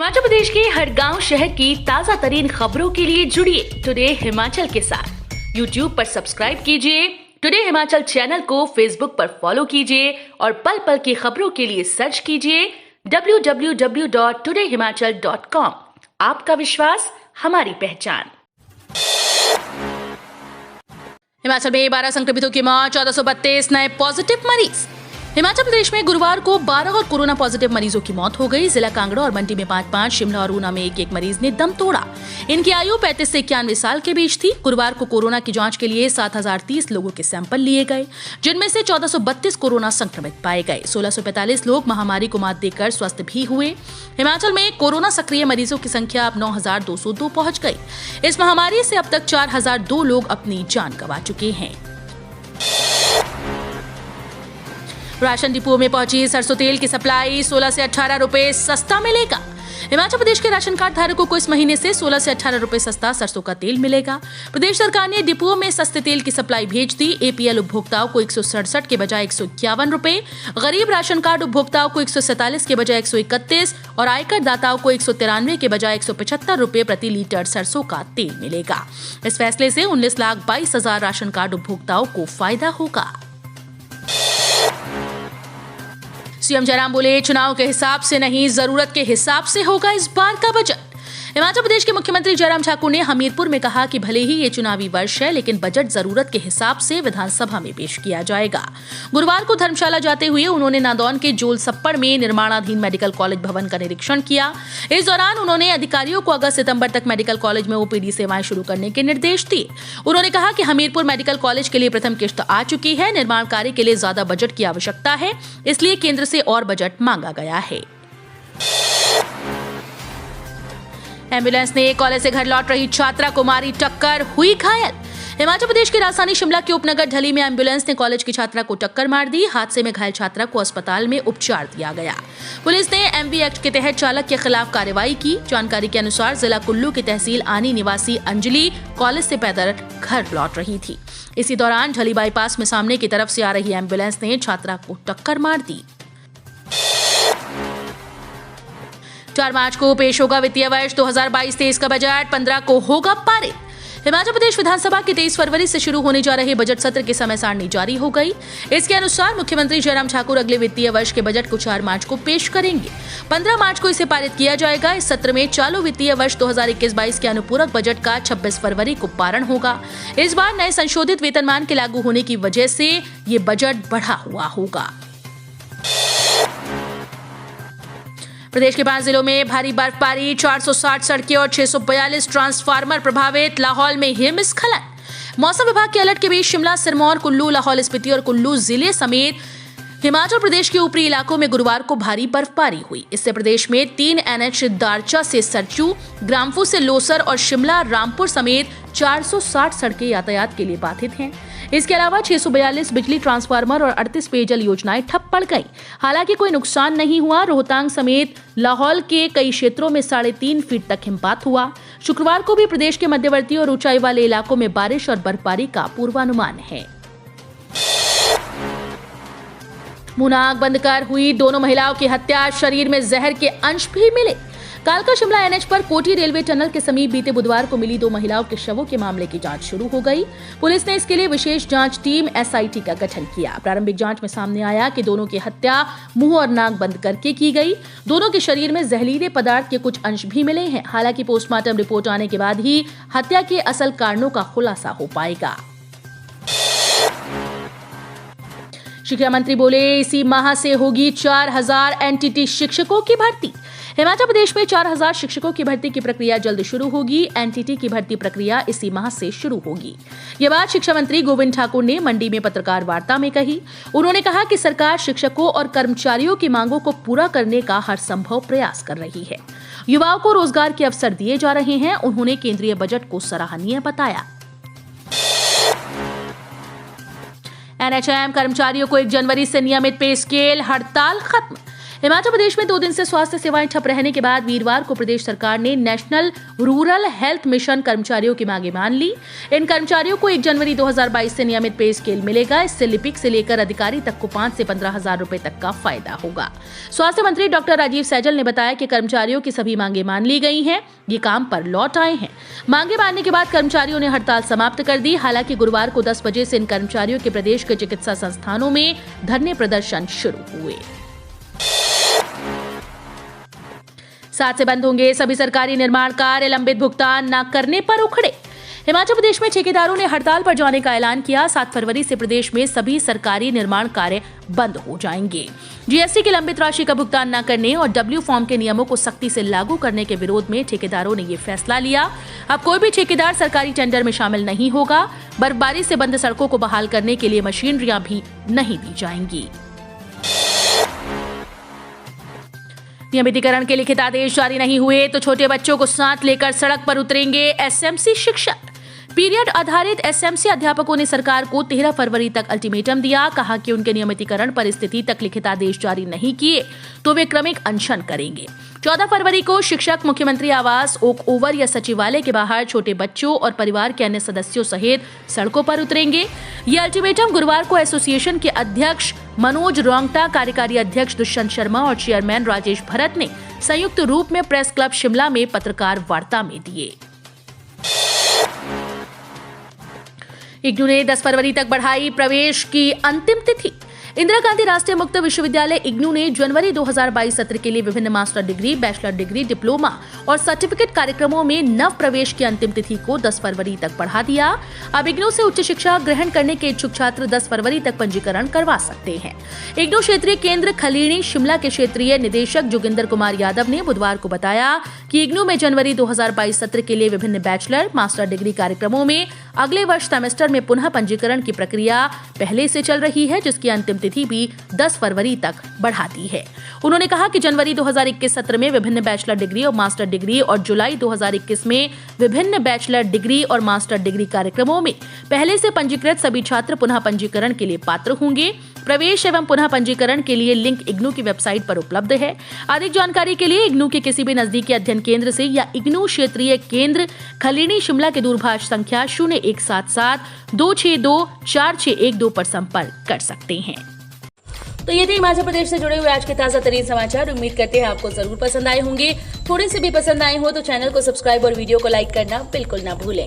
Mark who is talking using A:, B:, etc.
A: हिमाचल प्रदेश के हर गांव शहर की ताजा तरीन खबरों के लिए जुड़िए टुडे हिमाचल के साथ। यूट्यूब पर सब्सक्राइब कीजिए, टुडे हिमाचल चैनल को फेसबुक पर फॉलो कीजिए और पल पल की खबरों के लिए सर्च कीजिए www.todayhimachal.com। आपका विश्वास हमारी पहचान।
B: हिमाचल में 12 संक्रमितों की मौत, 1432 नए पॉजिटिव मरीज। हिमाचल प्रदेश में गुरुवार को 12 और कोरोना पॉजिटिव मरीजों की मौत हो गई। जिला कांगड़ा और मंडी में 5-5, शिमला और ऊना में एक मरीज ने दम तोड़ा। इनकी आयु 35 से 91 साल के बीच थी। गुरुवार को कोरोना की जांच के लिए 7030 लोगों के सैंपल लिए गए, जिनमें से 1432 कोरोना संक्रमित पाए गए। 1645 लोग महामारी को मात देकर स्वस्थ भी हुए। हिमाचल में कोरोना सक्रिय मरीजों की संख्या अब 9202 पहुंच गई। इस महामारी से अब तक 4002 लोग अपनी जान गंवा चुके हैं। राशन डिपो में पहुंची सरसों तेल की सप्लाई, 16 से 18 रुपए सस्ता मिलेगा। हिमाचल प्रदेश के राशन कार्ड धारकों को इस महीने से 16 से 18 रुपए सस्ता सरसों का तेल मिलेगा। प्रदेश सरकार ने डिपो में सस्ते तेल की सप्लाई भेज दी। एपीएल उपभोक्ताओं को 167 के बजाय 151 रुपए, गरीब राशन कार्ड उपभोक्ताओं को 147 के बजाय 131 और आयकर दाताओं को 193 के बजाय 175 रुपए प्रति लीटर सरसों का तेल मिलेगा। इस फैसले से 19,22,000 राशन कार्ड उपभोक्ताओं को फायदा होगा। सीएम जयराम बोले, चुनाव के हिसाब से नहीं, जरूरत के हिसाब से होगा इस बार का बजट। हिमाचल प्रदेश के मुख्यमंत्री जयराम ठाकुर ने हमीरपुर में कहा कि भले ही ये चुनावी वर्ष है, लेकिन बजट जरूरत के हिसाब से विधानसभा में पेश किया जाएगा। गुरुवार को धर्मशाला जाते हुए उन्होंने नादौन के जोल सप्पड़ में निर्माणाधीन मेडिकल कॉलेज भवन का निरीक्षण किया। इस दौरान उन्होंने अधिकारियों को अगस्त सितंबर तक मेडिकल कॉलेज में ओपीडी सेवाएं शुरू करने के निर्देश दिए। उन्होंने कहा कि हमीरपुर मेडिकल कॉलेज के लिए प्रथम किश्त आ चुकी है। निर्माण कार्य के लिए ज्यादा बजट की आवश्यकता है, इसलिए केंद्र से और बजट मांगा गया है। एम्बुलेंस ने कॉलेज से घर लौट रही छात्रा को मारी टक्कर, हुई घायल। हिमाचल प्रदेश की राजधानी शिमला के उपनगर ढली में एम्बुलेंस ने कॉलेज की छात्रा को टक्कर मार दी। हादसे में घायल छात्रा को अस्पताल में उपचार दिया गया। पुलिस ने एमवी एक्ट के तहत चालक के खिलाफ कार्रवाई की। जानकारी के अनुसार जिला कुल्लू की तहसील आनी निवासी अंजलि कॉलेज से पैदल घर लौट रही थी। इसी दौरान ढली बाईपास में सामने की तरफ से आ रही एम्बुलेंस ने छात्रा को टक्कर मार दी। 4 मार्च को पेश होगा वित्तीय वर्ष 2022-23 का बजट, 15 को होगा पारित। हिमाचल प्रदेश विधानसभा के 23 फरवरी से शुरू होने जा रहे बजट सत्र की समय सारणी जारी हो गई। इसके अनुसार मुख्यमंत्री जयराम ठाकुर अगले वित्तीय वर्ष के बजट को 4 मार्च को पेश करेंगे। 15 मार्च को इसे पारित किया जाएगा। इस सत्र में चालू वित्तीय वर्ष 2021-22 के अनुपूरक बजट का 26 फरवरी को पारण होगा। इस बार नए संशोधित वेतनमान के लागू होने की वजह से ये बजट बढ़ा हुआ होगा। प्रदेश के 5 जिलों में भारी बर्फबारी, 460 सड़कें और 642 ट्रांसफार्मर प्रभावित। लाहौल में हिमस्खलन। मौसम विभाग के अलर्ट के बीच शिमला, सिरमौर, कुल्लू, लाहौल स्पीति और कुल्लू जिले समेत हिमाचल प्रदेश के ऊपरी इलाकों में गुरुवार को भारी बर्फबारी हुई। इससे प्रदेश में 3 NH दारचा से सरचू, ग्राम्फू से लोसर और शिमला रामपुर समेत 460 सड़कें यातायात के लिए बाधित हैं। इसके अलावा 642 बिजली ट्रांसफार्मर और 38 पेयजल योजनाएं ठप पड़ गई। हालांकि कोई नुकसान नहीं हुआ। रोहतांग समेत लाहौल के कई क्षेत्रों में 3.5 फीट तक हिमपात हुआ। शुक्रवार को भी प्रदेश के मध्यवर्ती और ऊंचाई वाले इलाकों में बारिश और बर्फबारी का पूर्वानुमान है। मुंह नाक बंद कर हुई दोनों महिलाओं की हत्या, शरीर में जहर के अंश भी मिले। कालका शिमला NH पर कोटी रेलवे टनल के समीप बीते बुधवार को मिली 2 महिलाओं के शवों के मामले की जांच शुरू हो गई। पुलिस ने इसके लिए विशेष जांच टीम SIT का गठन किया। प्रारंभिक जांच में सामने आया कि दोनों की हत्या मुंह और नाक बंद करके की गई। दोनों के शरीर में जहरीले पदार्थ के कुछ अंश भी मिले हैं। हालांकि पोस्टमार्टम रिपोर्ट आने के बाद ही हत्या के असल कारणों का खुलासा हो पाएगा। शिक्षा मंत्री बोले, इसी माह से होगी 4000 NTT शिक्षकों की भर्ती। हिमाचल प्रदेश में 4000 शिक्षकों की भर्ती की प्रक्रिया जल्द शुरू होगी। NTT की भर्ती प्रक्रिया इसी माह से शुरू होगी। ये बात शिक्षा मंत्री गोविंद ठाकुर ने मंडी में पत्रकार वार्ता में कही। उन्होंने कहा कि सरकार शिक्षकों और कर्मचारियों की मांगों को पूरा करने का हर संभव प्रयास कर रही है। युवाओं को रोजगार के अवसर दिए जा रहे हैं। उन्होंने केंद्रीय बजट को सराहनीय बताया। NHM कर्मचारियों को 1 जनवरी से नियमित पे स्केल, हड़ताल खत्म। हिमाचल प्रदेश में 2 दिन से स्वास्थ्य सेवाएं ठप रहने के बाद वीरवार को प्रदेश सरकार ने नेशनल रूरल हेल्थ मिशन कर्मचारियों की मांगे मान ली। इन कर्मचारियों को 1 जनवरी 2022 से नियमित पे स्केल मिलेगा। इससे लिपिक से लेकर अधिकारी तक को 5 से 15 हजार रुपए तक का फायदा होगा। स्वास्थ्य मंत्री डॉक्टर राजीव सैजल ने बताया कि कर्मचारियों की सभी मांगे मान ली गई हैं। ये काम पर लौट आए हैं। मांगे मानने के बाद कर्मचारियों ने हड़ताल समाप्त कर दी। हालांकि गुरुवार को 10 बजे से इन कर्मचारियों के प्रदेश के चिकित्सा संस्थानों में धरने प्रदर्शन शुरू हुए। 7 से बंद होंगे सभी सरकारी निर्माण कार्य, लंबित भुगतान न करने पर उखड़े। हिमाचल प्रदेश में ठेकेदारों ने हड़ताल पर जाने का ऐलान किया। 7 फरवरी से प्रदेश में सभी सरकारी निर्माण कार्य बंद हो जाएंगे। जीएसटी की लंबित राशि का भुगतान न करने और डब्ल्यू फॉर्म के नियमों को सख्ती से लागू करने के विरोध में ठेकेदारों ने ये फैसला लिया। अब कोई भी ठेकेदार सरकारी टेंडर में शामिल नहीं होगा। बर्फबारी से बंद सड़कों को बहाल करने के लिए मशीनरियां भी नहीं दी जाएंगी। नियमितीकरण के लिखित आदेश जारी नहीं हुए तो छोटे बच्चों को साथ लेकर सड़क पर उतरेंगे एसएमसी शिक्षक। पीरियड आधारित एसएमसी अध्यापकों ने सरकार को 13 फरवरी तक अल्टीमेटम दिया। कहा कि उनके नियमितीकरण परिस्थिति तक लिखित आदेश जारी नहीं किए तो वे क्रमिक अनशन करेंगे। 14 फरवरी को शिक्षक मुख्यमंत्री आवास, ओक ओवर या सचिवालय के बाहर छोटे बच्चों और परिवार के अन्य सदस्यों सहित सड़कों पर उतरेंगे। ये अल्टीमेटम गुरुवार को एसोसिएशन के अध्यक्ष मनोज रोंगटा, कार्यकारी अध्यक्ष दुष्यंत शर्मा और चेयरमैन राजेश भरत ने संयुक्त रूप में प्रेस क्लब शिमला में पत्रकार वार्ता में दिए। इग्नू ने 10 फरवरी तक बढ़ाई प्रवेश की अंतिम तिथि। इंदिरा गांधी राष्ट्रीय मुक्त विश्वविद्यालय इग्नू ने जनवरी 2022 सत्र के लिए विभिन्न master degree, bachelor degree, diploma और सर्टिफिकेट कार्यक्रमों में नव प्रवेश की अंतिम तिथि को 10 फरवरी तक बढ़ा दिया। अब इग्नू से उच्च शिक्षा ग्रहण करने के इच्छुक छात्र 10 फरवरी तक पंजीकरण करवा सकते हैं। इग्नू क्षेत्रीय केंद्र खलीणी शिमला के क्षेत्रीय निदेशक जोगिंदर कुमार यादव ने बुधवार को बताया कि इग्नू में जनवरी 2022 सत्र के लिए विभिन्न बैचलर, मास्टर डिग्री कार्यक्रमों में अगले वर्ष सेमेस्टर में पुनः पंजीकरण की प्रक्रिया पहले से चल रही है, जिसकी अंतिम तिथि भी 10 फरवरी तक बढ़ा दी है। उन्होंने कहा कि जनवरी 2021 सत्र में विभिन्न बैचलर डिग्री और मास्टर डिग्री और जुलाई 2021 में विभिन्न बैचलर डिग्री और मास्टर डिग्री कार्यक्रमों में पहले से पंजीकृत सभी छात्र पुनः पंजीकरण के लिए पात्र होंगे। प्रवेश एवं पुनः पंजीकरण के लिए लिंक इग्नू की वेबसाइट पर उपलब्ध है। अधिक जानकारी के लिए इग्नू के किसी भी नजदीकी अध्ययन केंद्र से या इग्नू क्षेत्रीय केंद्र खलीणी शिमला के दूरभाष संख्या 0177 262 4612 पर संपर्क कर सकते हैं। तो ये थे हिमाचल प्रदेश से जुड़े हुए आज के ताजा तरीन समाचार। उम्मीद करते हैं आपको जरूर पसंद आए होंगे। थोड़े से भी पसंद आए हो तो चैनल को सब्सक्राइब और वीडियो को लाइक करना बिल्कुल ना भूलें।